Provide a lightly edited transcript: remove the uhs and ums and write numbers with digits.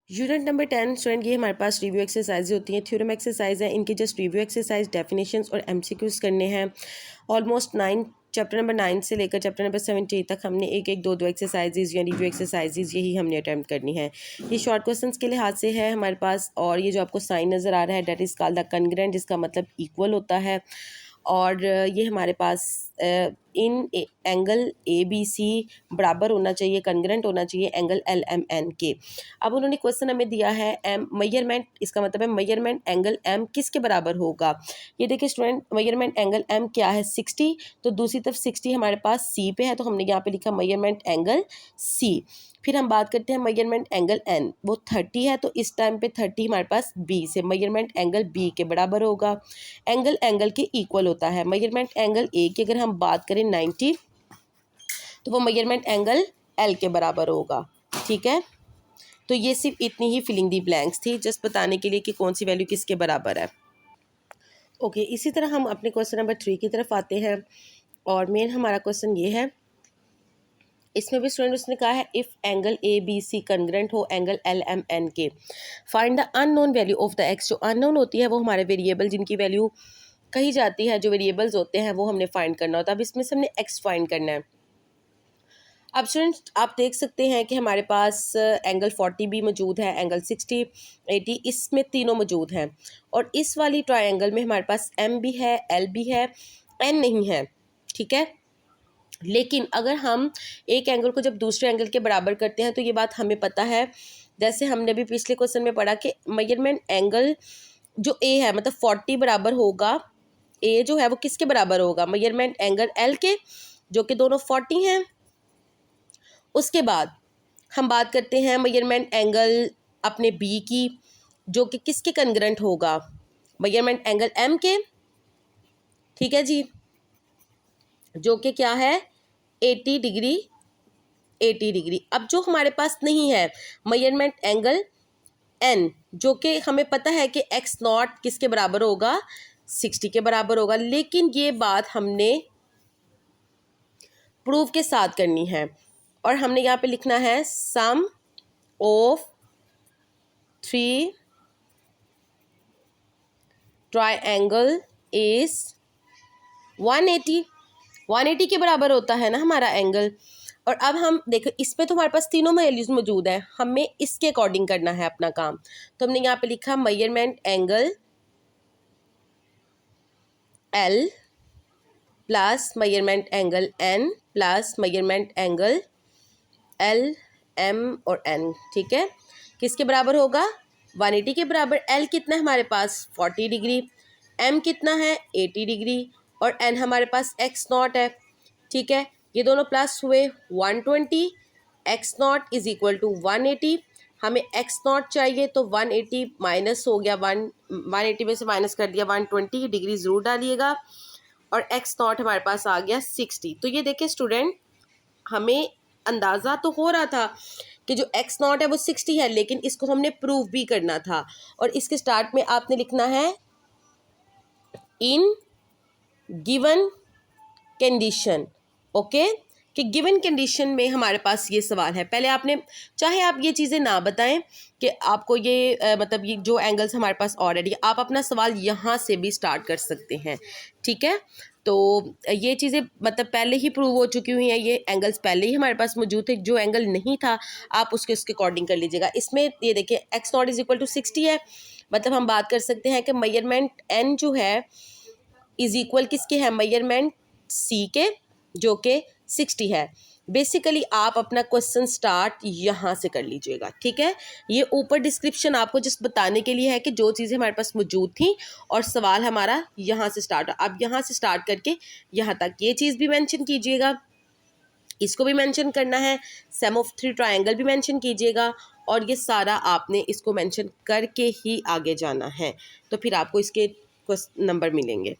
Unit number 10 student, ये हमारे पास review exercise होती हैं, थ्योरम एक्सरसाइज है। इनके जस्ट रिव्यू एक्सरसाइज, डेफिनेशंस और एमसीक्यूज करने हैं। ऑलमोस्ट 9 चैप्टर नंबर 9 से लेकर चैप्टर नंबर 17 तक हमने एक एक दो दो एक्सरसाइजेज या रिव्यू एक्सरसाइजेज यही हमने अटैम्प्ट करनी है। ये शॉर्ट क्वेश्चंस के लिहाज से है हमारे पास। और ये जो आपको साइन नज़र आ रहा है that is called the congruent, जिसका मतलब इक्वल होता है। और ये हमारे पास इन एंगल ए बी सी बराबर होना चाहिए, कॉन्ग्रुएंट होना चाहिए एंगल एल एम एन के। अब उन्होंने क्वेश्चन हमें दिया है एम मेजरमेंट, इसका मतलब है मेजरमेंट एंगल एम किसके बराबर होगा। ये देखिए स्टूडेंट, मेजरमेंट एंगल एम क्या है 60, तो दूसरी तरफ 60 हमारे पास सी पे है, तो हमने यहाँ पे लिखा मेजरमेंट एंगल सी। फिर हम बात करते हैं मेजरमेंट एंगल एन, वो 30 है, तो इस टाइम पे 30 हमारे पास बी से, मेजरमेंट एंगल बी के बराबर होगा। एंगल एंगल के इक्वल होता है। मेजरमेंट एंगल ए की अगर हम बात करें 90, तो वो मेजरमेंट एंगल एल के बराबर होगा। ठीक है, तो ये सिर्फ इतनी ही फिलिंग दी ब्लैंक्स थी, जस्ट बताने के लिए कि कौन सी वैल्यू किसके बराबर है। ओके, इसी तरह हम अपने क्वेश्चन नंबर 3 की तरफ आते हैं। और मेन हमारा क्वेश्चन ये है, इसमें भी स्टूडेंट उसने कहा है if angle A B C congruent हो एंगल एल एम एन के, find the unknown value of the X. जो अननोन होती है वो हमारे वेरिएबल, जिनकी वैल्यू कही जाती है, जो वेरिएबल्स होते हैं वो हमने फाइंड करना होता है। अब इसमें से हमने एक्स फाइंड करना है। अब स्टूडेंट आप देख सकते हैं कि हमारे पास एंगल 40 भी मौजूद है, एंगल 60, 80, इसमें तीनों मौजूद हैं। और इस वाली ट्रायंगल में हमारे पास एम भी है, एल भी है, एन नहीं है। ठीक है, लेकिन अगर हम एक एंगल को जब दूसरे एंगल के बराबर करते हैं तो ये बात हमें पता है, जैसे हमने भी पिछले क्वेश्चन में पढ़ा कि मेजरमेंट एंगल जो ए है मतलब 40 बराबर होगा, ए जो है वो किसके बराबर होगा, मेजरमेंट एंगल एल के, जो कि दोनों 40 हैं। उसके बाद हम बात करते हैं मेजरमेंट एंगल अपने बी की, जो कि किसके कॉन्ग्रुएंट होगा, मेजरमेंट एंगल एम के। ठीक है जी, जो कि क्या है 80 डिग्री, 80 डिग्री। अब जो हमारे पास नहीं है मेजरमेंट एंगल एन, जो कि हमें पता है कि एक्स नॉट किसके बराबर होगा, 60 के बराबर होगा, लेकिन ये बात हमने प्रूफ के साथ करनी है। और हमने यहाँ पे लिखना है सम ऑफ 3 ट्रायंगल इज 180, 180 के बराबर होता है ना हमारा एंगल। और अब हम देखो, इसमें तो हमारे पास तीनों वैल्यूज मौजूद हैं, हमें इसके अकॉर्डिंग करना है अपना काम। तो हमने यहाँ पे लिखा measurement angle L plus measurement angle N plus measurement angle L M और एन। ठीक है, किसके बराबर होगा, 180 के बराबर। एल कितना है हमारे पास 40 डिग्री, एम कितना है 80 डिग्री, और एन हमारे पास एक्स नॉट है। ठीक है, ये दोनों प्लस हुए 120, X naught is equal to 180। हमें एक्स नॉट चाहिए तो 180 माइनस हो गया, 180 में से माइनस कर दिया 120, डिग्री ज़रूर डालिएगा, और एक्स नॉट हमारे पास आ गया 60। तो ये देखिए स्टूडेंट, हमें अंदाज़ा तो हो रहा था कि जो एक्स नॉट है वो 60 है, लेकिन इसको हमने प्रूव भी करना था। और इसके स्टार्ट में आपने लिखना है इन गिवन कंडीशन। ओके, कि गिवन कंडीशन में हमारे पास ये सवाल है। पहले आपने, चाहे आप ये चीज़ें ना बताएं कि आपको ये मतलब ये जो एंगल्स हमारे पास ऑलरेडी, आप अपना सवाल यहाँ से भी स्टार्ट कर सकते हैं। ठीक है, तो ये चीज़ें मतलब पहले ही प्रूव हो चुकी हुई हैं, ये एंगल्स पहले ही हमारे पास मौजूद थे। जो एंगल नहीं था आप उसके अकॉर्डिंग कर लीजिएगा। इसमें ये देखिए X naught is equal to 60 है, मतलब हम बात कर सकते हैं कि मेजरमेंट एन जो है इज इक्वल किसके है, मेजरमेंट सी के, जो कि 60 है। बेसिकली आप अपना क्वेश्चन स्टार्ट यहाँ से कर लीजिएगा। ठीक है, ये ऊपर डिस्क्रिप्शन आपको जस्ट बताने के लिए है कि जो चीज़ें हमारे पास मौजूद थी और सवाल हमारा यहाँ से स्टार्ट। अब यहाँ से स्टार्ट करके यहाँ तक ये चीज़ भी मेंशन कीजिएगा, इसको भी मेंशन करना है, सम ऑफ 3 ट्रायंगल भी मेंशन कीजिएगा, और ये सारा आपने इसको मेंशन करके ही आगे जाना है, तो फिर आपको इसके नंबर मिलेंगे।